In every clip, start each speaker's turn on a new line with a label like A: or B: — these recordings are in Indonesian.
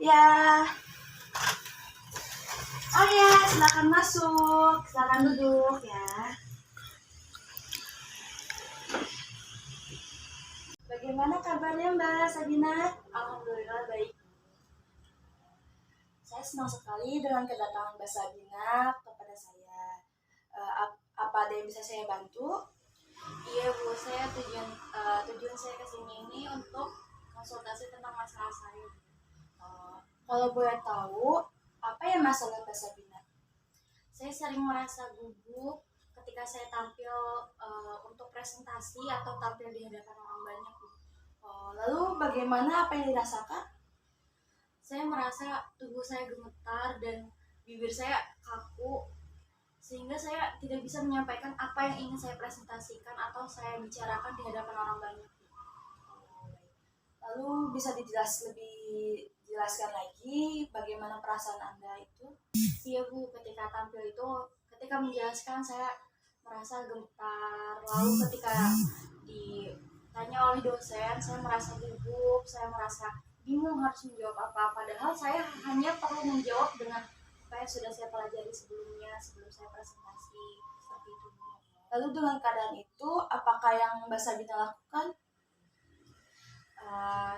A: Ya, oh ya, silakan masuk, silakan duduk ya. Bagaimana kabarnya Mbak Sabina?
B: Alhamdulillah baik.
A: Saya senang sekali dengan kedatangan Mbak Sabina kepada saya. Apa ada yang bisa saya bantu?
B: Iya Bu, tujuan saya kesini ini untuk konsultasi tentang masalah saya.
A: Kalau boleh tahu, apa ya masalah Mbak Sabina?
B: Saya sering merasa gugup ketika saya tampil untuk presentasi atau tampil di hadapan orang banyak Bu.
A: Lalu bagaimana apa yang dirasakan?
B: Saya merasa tubuh saya gemetar dan bibir saya kaku, sehingga saya tidak bisa menyampaikan apa yang ingin saya presentasikan atau saya bicarakan di hadapan orang banyak.
A: Lalu bisa dijelaskan lagi bagaimana perasaan Anda itu?
B: Iya Bu, ketika menjelaskan saya merasa gemetar. Lalu ketika ditanya oleh dosen, saya merasa gugup, saya merasa bingung harus menjawab apa. Padahal saya hanya perlu menjawab dengan apa yang sudah saya pelajari sebelumnya, sebelum saya presentasi. Seperti itu Bu.
A: Lalu dengan keadaan itu, apakah yang Mbak Sabina lakukan?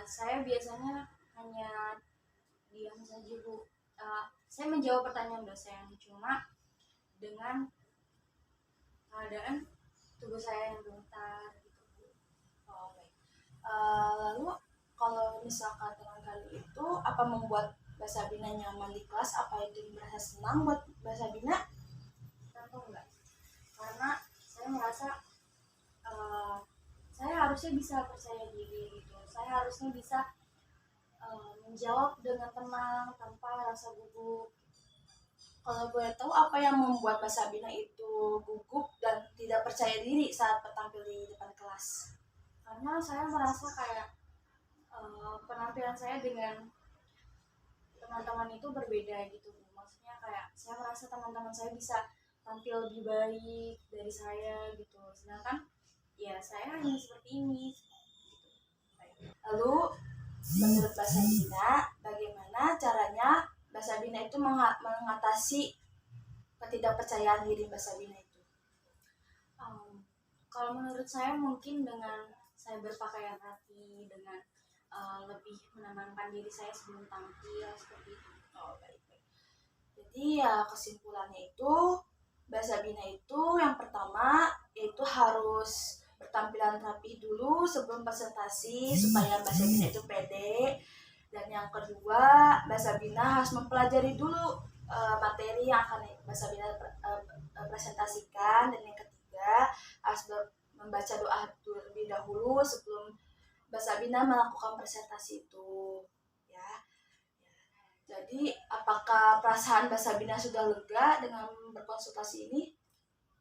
B: Saya biasanya hanya diam saja Bu. Saya menjawab pertanyaan dosen, cuma dengan keadaan tubuh saya yang gemetar gitu Bu.
A: Baik. Lalu kalau misalkan dengan kali itu, apa membuat Mbak Sabina nyaman di kelas? Apa itu merasa senang buat Mbak Sabina?
B: Tentu enggak, karena saya merasa saya harusnya bisa percaya diri gitu. Saya harusnya bisa menjawab dengan tenang tanpa rasa gugup.
A: Kalau boleh tahu, apa yang membuat Mbak Sabina itu gugup dan tidak percaya diri saat tampil di depan kelas?
B: Karena saya merasa kayak penampilan saya dengan teman-teman itu berbeda gitu Bu. Maksudnya kayak saya merasa teman-teman saya bisa tampil lebih baik dari saya gitu, sedangkan ya saya hanya seperti ini gitu.
A: Lalu menurut Mbak Sabina, bagaimana caranya Mbak Sabina itu mengatasi ketidakpercayaan diri Mbak Sabina itu?
B: Kalau menurut saya mungkin dengan saya berpakaian rapi, dengan lebih menenangkan diri saya sebelum tampil seperti itu.
A: Baik. Jadi ya kesimpulannya itu, Mbak Sabina itu yang pertama yaitu harus bertampilan rapi dulu sebelum presentasi supaya Mbak Sabina itu pede. Dan yang kedua, Mbak Sabina harus mempelajari dulu materi yang akan Mbak Sabina presentasikan. Dan yang ketiga, harus membaca doa terlebih dahulu sebelum Mbak Sabina melakukan presentasi itu. Ya. Jadi, apakah perasaan Mbak Sabina sudah lega dengan berkonsultasi ini?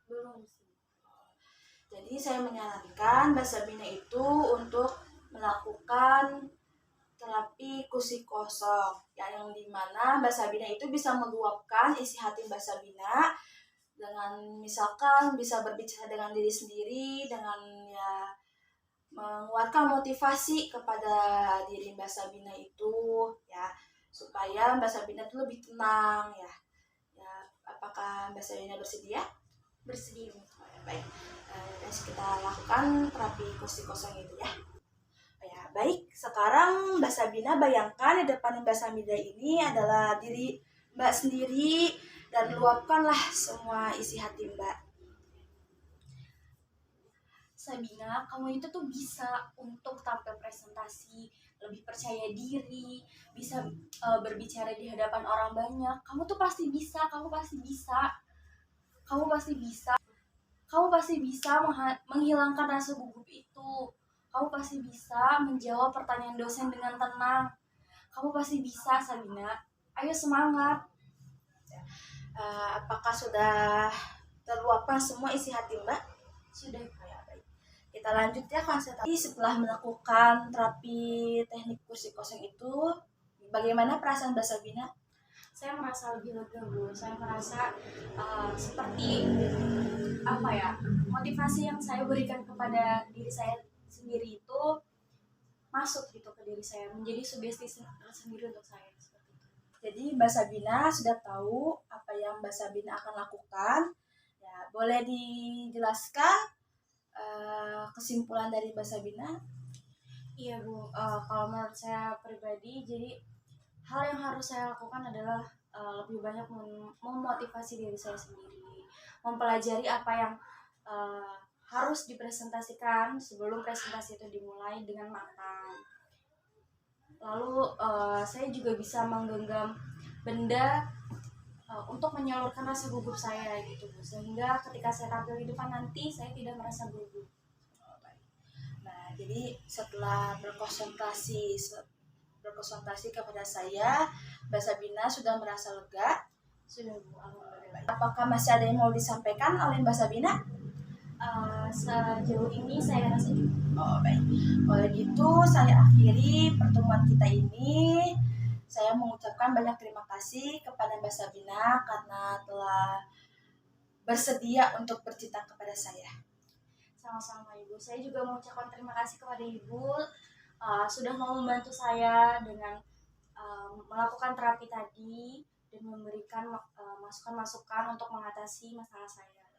B: Belum sih.
A: Jadi, saya menyarankan Mbak Sabina itu untuk melakukan terapi kursi kosong, yang dimana Mbak Sabina itu bisa meluapkan isi hati Mbak Sabina dengan misalkan bisa berbicara dengan diri sendiri, dengan ya mengeluarkan motivasi kepada diri Mbak Sabina itu ya, supaya Mbak Sabina itu lebih tenang ya. Apakah Mbak Sabina bersedia?
B: Bersedia.
A: Baik, kita lakukan terapi kursi kosong itu ya. Baik, sekarang Mbak Sabina bayangkan di depan Mbak Sabina ini adalah diri Mbak sendiri dan luapkanlah semua isi hati Mbak.
B: Sabina, kamu itu tuh bisa untuk tampil presentasi, lebih percaya diri, bisa berbicara di hadapan orang banyak. Kamu tuh pasti bisa, kamu pasti bisa. Kamu pasti bisa. Kamu pasti bisa menghilangkan rasa gugup itu. Kamu pasti bisa menjawab pertanyaan dosen dengan tenang. Kamu pasti bisa, Sabina. Ayo semangat.
A: Apakah sudah terluapkan semua isi hati Mbak?
B: Sudah.
A: Baik. Kita lanjut ya konsultasi. Setelah melakukan terapi teknik kursi kosong itu, bagaimana perasaan Mbak Sabina?
B: Saya merasa lebih lega Bu. Saya merasa seperti motivasi yang saya berikan kepada diri saya sendiri itu masuk gitu ke diri saya, menjadi sugesti sendiri untuk saya.
A: Jadi Mbak Sabina sudah tahu apa yang Mbak Sabina akan lakukan. Ya, boleh dijelaskan kesimpulan dari Mbak Sabina?
B: Iya Bu, kalau menurut saya pribadi, jadi hal yang harus saya lakukan adalah lebih banyak memotivasi diri saya sendiri, mempelajari apa yang harus dipresentasikan sebelum presentasi itu dimulai dengan matang. Lalu saya juga bisa menggenggam benda untuk menyalurkan rasa gugup saya gitu Bu, sehingga ketika saya tampil di depan nanti saya tidak merasa gugup.
A: Nah, jadi setelah berkonsultasi kepada saya, Mbak Sabina sudah merasa lega.
B: Sudah Bu, alhamdulillah.
A: Apakah masih ada yang mau disampaikan oleh Mbak Sabina?
B: Sejauh ini saya rasa cukup.
A: Oh, baik. Kalau gitu, saya akhiri pertemuan kita ini. Saya mengucapkan banyak terima kasih kepada Mbak Sabina karena telah bersedia untuk bercerita kepada saya.
B: Sama-sama Ibu. Saya juga mengucapkan terima kasih kepada Ibu sudah mau membantu saya dengan melakukan terapi tadi dan memberikan masukan-masukan untuk mengatasi masalah saya.